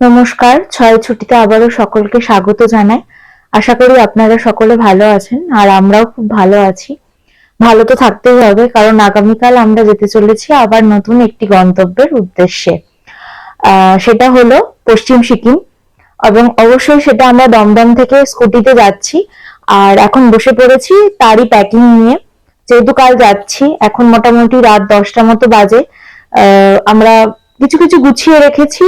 নমস্কার, ছয় ছুটিতে আবারও সকলকে স্বাগত জানাই। আশা করি আপনারা সকলে ভালো আছেন আর আমরাও খুব ভালো আছি। ভালো তো থাকতেই হবে, কারণ আগামীকাল আমরা যেতে চলেছি আবার নতুন একটি গন্তব্যের উদ্দেশ্যে। সেটা হলো পশ্চিম সিকিম, এবং অবশ্যই সেটা আমরা দমদম থেকে স্কুটিতে যাচ্ছি। আর এখন বসে পড়েছি তারই প্যাকিং নিয়ে, যেহেতু কাল যাচ্ছি। এখন মোটামুটি রাত 10টা মতো বাজে। আমরা কিছু কিছু গুছিয়ে রেখেছি,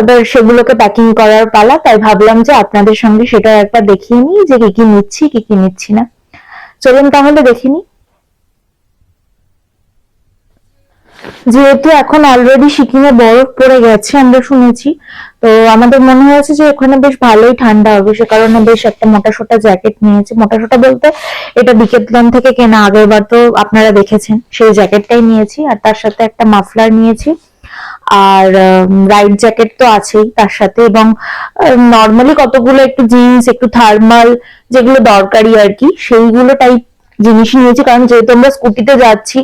এবার সেগুলোকে প্যাকিং করার পালা। তাই ভাবলাম যে আপনাদের সঙ্গে সেটা একবার দেখিয়ে নিই যে কি কি নিচ্ছি কি কি নিচ্ছি না। চলুন তাহলে দেখে নিই। যেহেতু এখন অলরেডি সিকিমে বরফ পড়ে গেছে আমরা শুনেছি, তো আমাদের মনে হয়েছে যে ওখানে বেশ ভালোই ঠান্ডা হবে, সে কারণে বেশ একটা মোটা সোটা জ্যাকেট নিয়েছি। মোটা সোটা বলতে এটা ডিক্যাথলন থেকে কেনা, আগের বার তো আপনারা দেখেছেন, সেই জ্যাকেটটাই নিয়েছি। আর তার সাথে একটা মাফলার নিয়েছি, আর রাইড জ্যাকেট তো আছেই তার সাথে, এবং নর্মালি কতগুলো একটু জিন্স, একটু থার্মাল, যেগুলো দরকারি আর কি, সেইগুলো টাইপ জিনিস নিয়েছি। কারণ যেহেতু আমরা স্কুটিতে যাচ্ছি,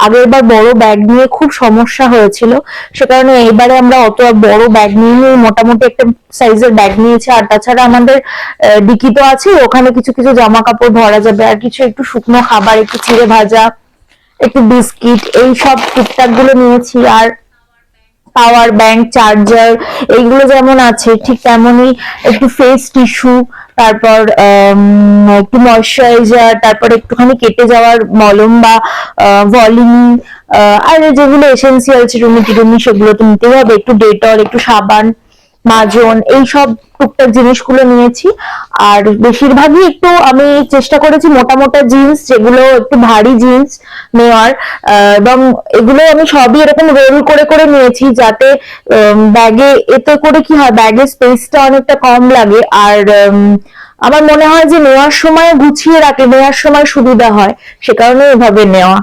আগের বার বড় ব্যাগ নিয়ে খুব সমস্যা হয়েছিল, সে কারণে এইবারে আমরা অত বড় ব্যাগ নিয়ে মোটামুটি একটা সাইজের ব্যাগ নিয়েছি। আর তাছাড়া আমাদের ডিকি তো আছে, ওখানে কিছু কিছু জামা কাপড় ভরা যাবে, আর কিছু একটু শুকনো খাবার, একটু চিড়ে ভাজা, একটু বিস্কিট, এই সব টুকটাক গুলো নিয়েছি। আর পাওয়ার ব্যাংক, চার্জার, এইগুলো যেমন আছে ঠিক তেমনই একটু ফেস টিস্যু, তারপর একটু ময়শ্চারাইজার, তারপর একটুখানি কেটে যাওয়ার মলম বা ভলিনি, আর যেগুলো এসেন্সিয়াল চিরুনি টিরুনি সেগুলো তো নিতেই হবে, একটু ডেটল, একটু সাবান, মাজন, এই সব টুকটাক জিনিসগুলো নিয়েছি। আর বেশিরভাগই একটু আমি চেষ্টা করেছি মোটা মোটা জিন্স, যেগুলো একটু ভারী জিন্স নেওয়ার, এবং এগুলো আমি সবই এরকম রোল করে করে নিয়েছি, যাতে ব্যাগে, এতে করে কি হয়, ব্যাগের স্পেসটা অনেকটা কম লাগে। আর আমার মনে হয় যে নেওয়ার সময় গুছিয়ে রাখলে নেওয়ার সময় সুবিধা হয়, সে কারণে এভাবে নেওয়া।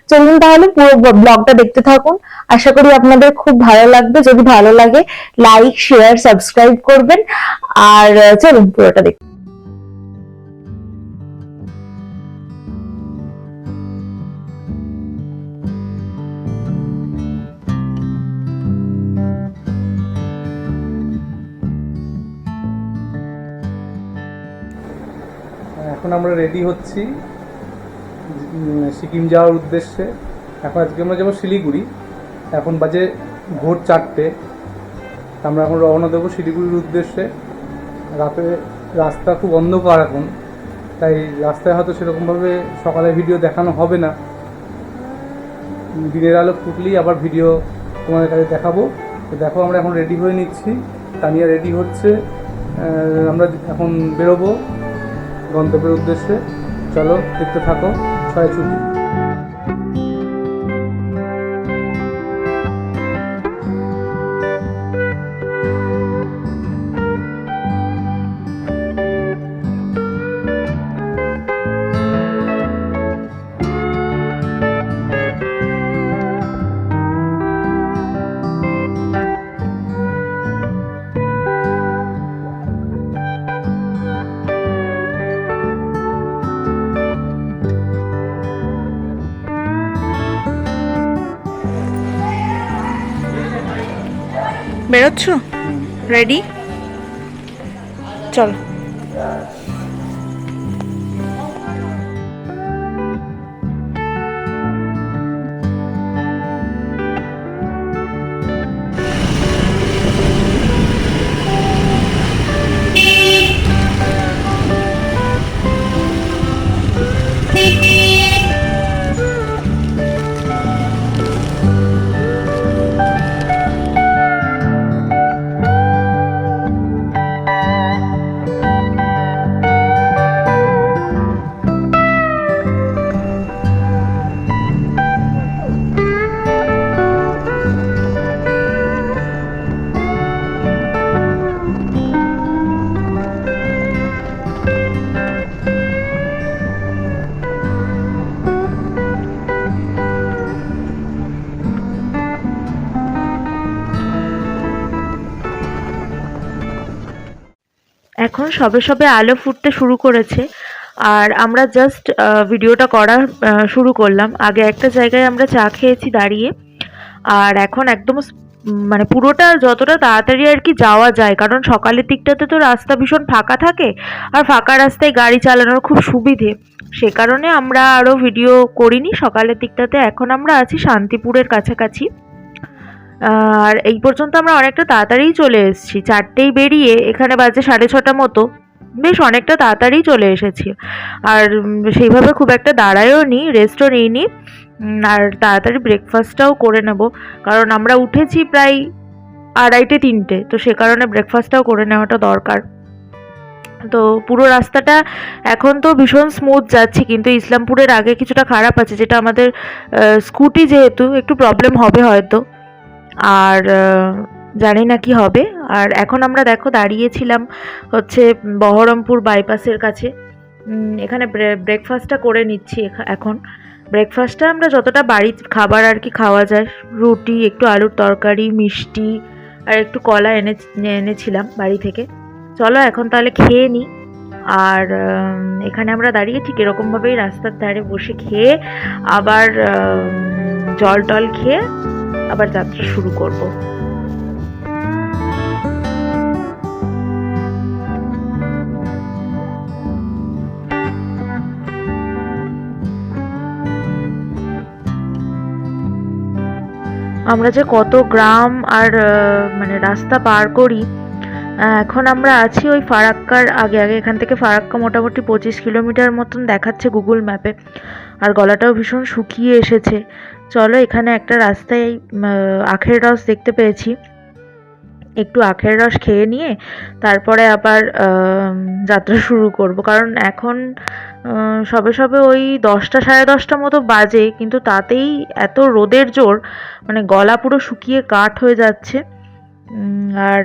চলুন তাহলে পুরো ব্লগটা দেখতে থাকুন, আশা করি আপনাদের খুব ভালো লাগবে। যদি ভালো লাগে লাইক, শেয়ার, সাবস্ক্রাইব করবেন। আর চলুন পুরোটা দেখুন। এখন আমরা রেডি হচ্ছি সিকিম যাওয়ার উদ্দেশ্যে। আজকে আমরা যাবো শিলিগুড়ি। এখন বাজে ভোর 4টে। আমরা এখন রওনা দেবো শিলিগুড়ির উদ্দেশ্যে। রাতে রাস্তা খুব অন্ধকার এখন, তাই রাস্তায় হয়তো সেরকমভাবে সকালে ভিডিও দেখানো হবে না। দিনের আলো ফুটলেই আবার ভিডিও তোমাদের কাছে দেখাবো। তো দেখো, আমরা এখন রেডি হয়ে নিচ্ছি, তানিয়া রেডি হচ্ছে। আমরা এখন বেরোবো গন্তব্যের উদ্দেশ্যে। চলো দেখতে থাকো ছয় ছুটি। বেরোচ্ছ? রেডি? চলো। এখন সবে সবে আলো ফুটতে শুরু করেছে, আর আমরা জাস্ট ভিডিওটা করা শুরু করলাম। আগে একটা জায়গায় আমরা চা খেয়েছি দাঁড়িয়ে, আর এখন একদম মানে পুরোটা যতটা তাড়াতাড়ি আর কি যাওয়া যায়, কারণ সকালের দিকটাতে তো রাস্তা ভীষণ ফাঁকা থাকে আর ফাঁকা রাস্তায় গাড়ি চালানোর খুব সুবিধে। সে কারণে আমরা আরো ভিডিও করিনি সকালের দিকটাতে। এখন আমরা আছি শান্তিপুরের কাছাকাছি। আর এই পর্যন্ত আমরা অনেকটা তাড়াতাড়িই চলে এসেছি, 4টেই বেরিয়ে এখানে বাজে 6:30 মতো, বেশ অনেকটা তাড়াতাড়ি চলে এসেছি। আর সেইভাবে খুব একটা দাঁড়ায়ও নি, রেস্টও নিইনি। আর তাড়াতাড়ি ব্রেকফাস্টটাও করে নেব, কারণ আমরা উঠেছি প্রায় 2:30-3টে, তো সে কারণে ব্রেকফাস্টটাও করে নেওয়াটা দরকার। তো পুরো রাস্তাটা এখন তো ভীষণ স্মুথ যাচ্ছে, কিন্তু ইসলামপুরের আগে কিছুটা খারাপ আছে, যেটা আমাদের স্কুটি যেহেতু একটু প্রবলেম হবে হয়তো, আর জানি না কি হবে। আর এখন আমরা দেখো দাঁড়িয়েছিলাম হচ্ছে বহরমপুর বাইপাসের কাছে। এখানে ব্রেকফাস্টটা করে নিচ্ছি এখন। ব্রেকফাস্টটা আমরা যতটা বাড়ির খাবার আর কি খাওয়া যায়, রুটি, একটু আলুর তরকারি, মিষ্টি আর একটু কলা এনেছিলাম বাড়ি থেকে। চলো এখন তাহলে খেয়ে নিই। আর এখানে আমরা দাঁড়িয়ে ঠিক এরকমভাবেই রাস্তার ধারে বসে খেয়ে আবার জল টল খেয়ে আবার যাত্রা শুরু করব। আমরা যে কত গ্রাম আর মানে রাস্তা পার করি। এখন আমরা আছি ওই ফারাক্কার আগে। এখান থেকে ফারাক্কা মোটামুটি 25 কিলোমিটার মতন দেখাচ্ছে গুগল ম্যাপে। আর গলাটাও ভীষণ শুকিয়ে এসেছে। চলো, এখানে একটা রাস্তায় আখের রস দেখতে পেয়েছি, একটু আখের রস খেয়ে নিয়ে তারপরে আবার যাত্রা শুরু করব। কারণ এখন সবে সবে ওই 10টা 10:30 মতো বাজে, কিন্তু তাতেই এত রোদের জোর, মানে গলা পুরো শুকিয়ে কাঠ হয়ে যাচ্ছে। আর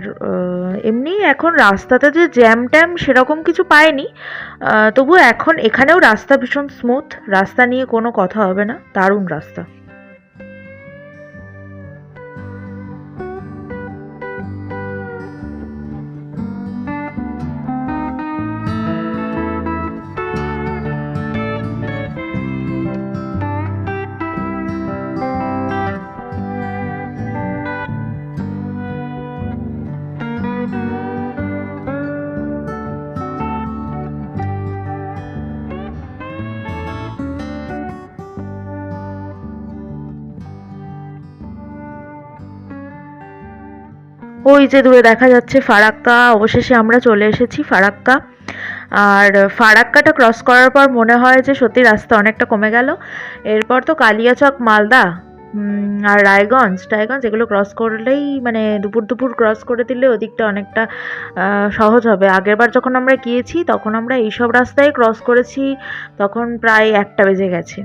এমনি এখন রাস্তাতে যে জ্যাম ট্যাম সেরকম কিছু পাইনি, তবুও এখন এখানেও রাস্তা ভীষণ স্মুথ, রাস্তা নিয়ে কোনো কথা হবে না, দারুণ রাস্তা। ওই যে দূরে দেখা যাচ্ছে ফারাক্কা। অবশেষে আমরা চলে এসেছি ফারাক্কা। আর ফারাক্কাটা ক্রস করার পর মনে হয় যে সত্যি রাস্তা অনেকটা কমে গেল। এরপর তো কালিয়াচক, মালদা আর রায়গঞ্জ এগুলো ক্রস করলেই, মানে দুপুর ক্রস করে দিলে ওদিকটা অনেকটা সহজ হবে। আগেরবার যখন আমরা গিয়েছি তখন আমরা এইসব রাস্তায় ক্রস করেছি, তখন প্রায় 1টা বেজে গেছে।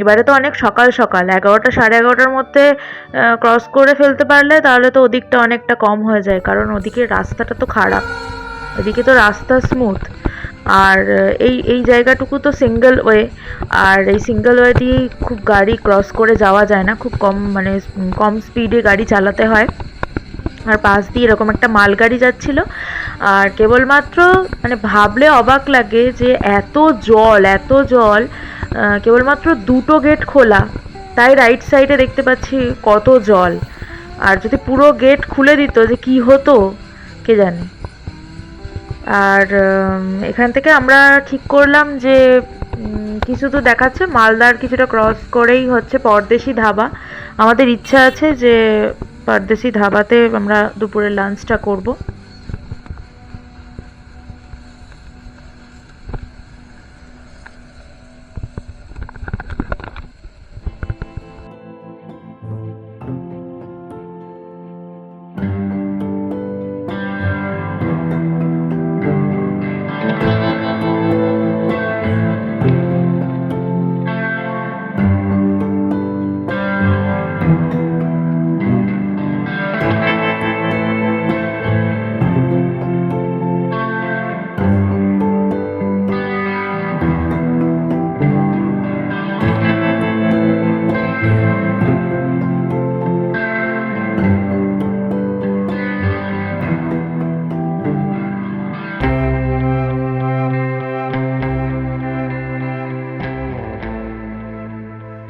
এবারে তো অনেক সকাল 11টা 11:30টার মধ্যে ক্রস করে ফেলতে পারলে তাহলে তো ওদিকটা অনেকটা কম হয়ে যায়, কারণ ওদিকের রাস্তাটা তো খারাপ, ওদিকে তো রাস্তা স্মুথ। আর এই জায়গাটুকু তো সিঙ্গেল ওয়ে, আর এই সিঙ্গেল ওয়ে দিয়েই খুব গাড়ি ক্রস করে যাওয়া যায় না, খুব কম স্পিডে গাড়ি চালাতে হয়। আর পাশ দিয়ে এরকম একটা মালগাড়ি যাচ্ছিল, আর কেবলমাত্র মানে ভাবলে অবাক লাগে যে এত জল, কেবলমাত্র 2টো গেট খোলা, তাই রাইট সাইডে দেখতে পাচ্ছি কত জল। আর যদি পুরো গেট খুলে দিত যে কি হতো কে জানে। আর এখান থেকে আমরা ঠিক করলাম যে কিছু তো দেখাচ্ছে মালদার কিছুটা ক্রস করেই হচ্ছে পরদেশি ধাবা। আমাদের ইচ্ছা আছে যে পরদেশি ধাবাতে আমরা দুপুরের লাঞ্চটা করব।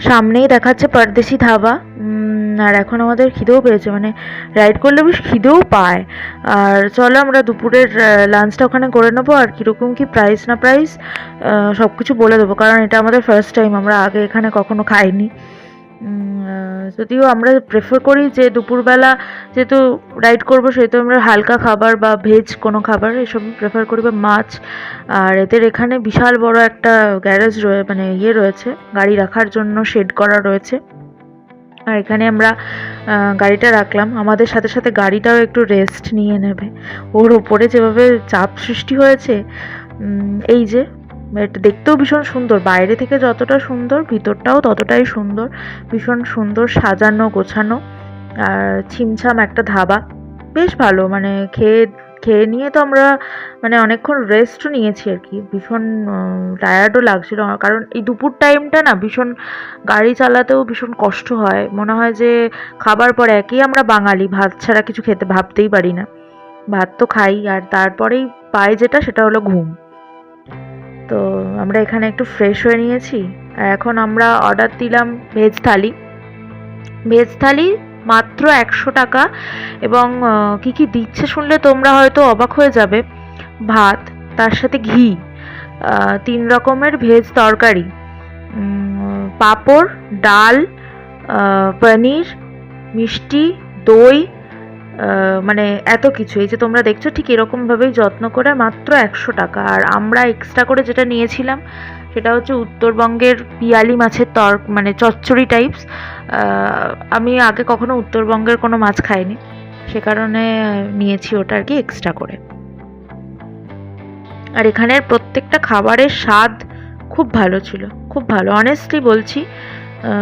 সামনেই দেখাচ্ছে পরদেশি ধাবা। আর এখন আমাদের খিদেও পেয়েছে, মানে রাইড করলে বেশ খিদেও পায়। আর চলো আমরা দুপুরের লাঞ্চটা ওখানে করে নেবো, আর কীরকম কী প্রাইস না প্রাইস সব কিছু বলে দেবো, কারণ এটা আমাদের ফার্স্ট টাইম, আমরা আগে এখানে কখনো খাইনি। যদিও আমরা প্রেফার করি যে দুপুরবেলা যেহেতু রাইড করবো সেহেতু আমরা হালকা খাবার বা ভেজ কোনো খাবার এসব প্রেফার করি, বা মাছ। আর এদের এখানে বিশাল বড় একটা গ্যারেজ মানে রয়েছে, গাড়ি রাখার জন্য শেড করা রয়েছে। আর এখানে আমরা গাড়িটা রাখলাম, আমাদের সাথে সাথে গাড়িটাও একটু রেস্ট নিয়ে নেবে। ওর ওপরে যেভাবে চাপ সৃষ্টি হয়েছে, এই যে এটা দেখতেও ভীষণ সুন্দর, বাইরে থেকে যতটা সুন্দর ভিতরটাও ততটাই সুন্দর, ভীষণ সুন্দর সাজানো গোছানো। আর ছিমছাম একটা ধাবা, বেশ ভালো, মানে খেয়ে নিয়ে তো আমরা মানে অনেকক্ষণ রেস্টও নিয়েছি আর কি, ভীষণ টায়ার্ডও লাগছিল, কারণ এই দুপুর টাইমটা না ভীষণ গাড়ি চালাতেও ভীষণ কষ্ট হয়, মনে হয় যে খাবার পরে, একই আমরা বাঙালি, ভাত ছাড়া কিছু খেতে ভাবতেই পারি না, ভাত তো খাই, আর তারপরেই পাই যেটা সেটা হলো ঘুম। তো আমরা এখানে একটু ফ্রেশ হয়ে নিয়েছি, আর এখন আমরা অর্ডার দিলাম ভেজ থালি মাত্র 100 টাকা। এবং কি কি দিচ্ছে শুনলে তোমরা হয়তো অবাক হয়ে যাবে। ভাত, তার সাথে ঘি, 3 রকমের ভেজ তরকারি, পাঁপড়, ডাল, পনির, মিষ্টি, দই, মানে এত কিছু। এই যে তোমরা দেখছো ঠিক এরকমভাবেই যত্ন করে, মাত্র 100 টাকা। আর আমরা এক্সট্রা করে যেটা নিয়েছিলাম সেটা হচ্ছে উত্তরবঙ্গের পিয়ালি মাছের মানে চচ্চড়ি টাইপস। আমি আগে কখনো উত্তরবঙ্গের কোনো মাছ খাইনি, সে কারণে নিয়েছি ওটা আর কি এক্সট্রা করে। আর এখানের প্রত্যেকটা খাবারের স্বাদ খুব ভালো ছিল, খুব ভালো, অনেস্টলি বলছি,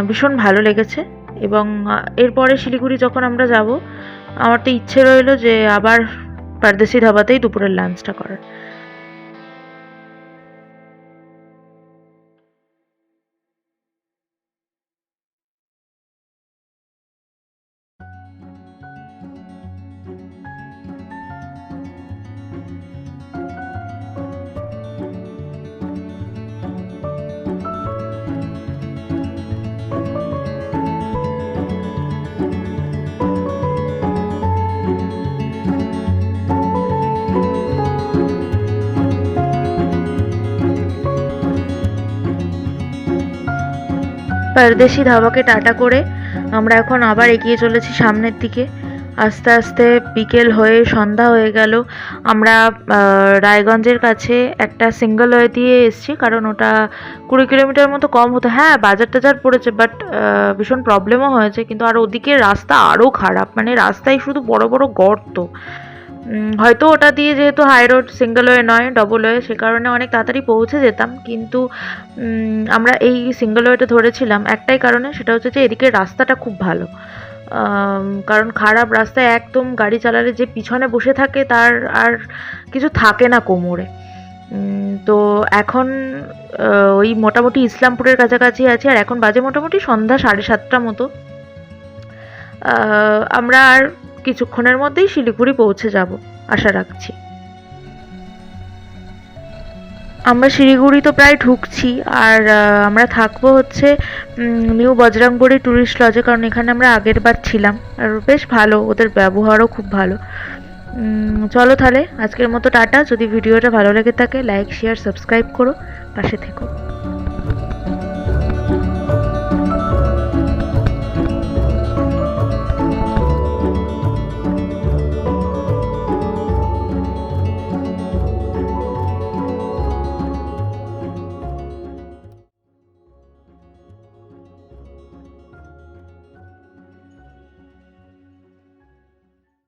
ভীষণ ভালো লেগেছে। এবং এরপরে শিলিগুড়ি যখন আমরা যাব, আমার তো ইচ্ছে রইল যে আবার পারদেশি ধাবাতেই দুপুরের লাঞ্চটা করার। পারদেশি ধাবাকে টাটা করে আমরা এখন আবার এগিয়ে চলেছি সামনের দিকে। আস্তে আস্তে বিকেল হয়ে সন্ধ্যা হয়ে গেল। আমরা রায়গঞ্জের কাছে একটা সিঙ্গেল ওয়ে দিয়ে এসেছি, কারণ ওটা 20 কিলোমিটার মতো কম হতো। হ্যাঁ, বাজার টাজার পড়েছে, বাট ভীষণ প্রবলেমও হয়েছে। কিন্তু আর ওদিকে রাস্তা আরও খারাপ, মানে রাস্তায় শুধু বড় বড় গর্ত। হয়তো ওটা দিয়ে যেহেতু হাই রোড, সিঙ্গেল ওয়ে নয় ডবল ওয়ে, সে কারণে অনেক তাড়াতাড়ি পৌঁছে যেতাম। কিন্তু আমরা এই সিঙ্গেল ওয়েটা ধরেছিলাম একটাই কারণে, সেটা হচ্ছে যে এদিকে রাস্তাটা খুব ভালো। কারণ খারাপ রাস্তায় একদম গাড়ি চালালে যে পিছনে বসে থাকে তার আর কিছু থাকে না কোমরে। তো এখন ওই মোটামুটি ইসলামপুরের কাছাকাছি আছি, আর এখন বাজে মোটামুটি সন্ধ্যা 7:30 মতো। আমরা আর কিছুক্ষণের মধ্যেই শিলিগুড়ি পৌঁছে যাব আশা রাখছি। আমরা শিলিগুড়ি তো প্রায় ঢুকছি, আর আমরা থাকবো হচ্ছে নিউ বজরংবলী ট্যুরিস্ট লজে, কারণ এখানে আমরা আগের বার ছিলাম, আর বেশ ভালো, ওদের ব্যবহারও খুব ভালো। চলো তাহলে আজকের মতো টাটা। যদি ভিডিওটা ভালো লেগে থাকে লাইক শেয়ার সাবস্ক্রাইব করো, পাশে থেকো।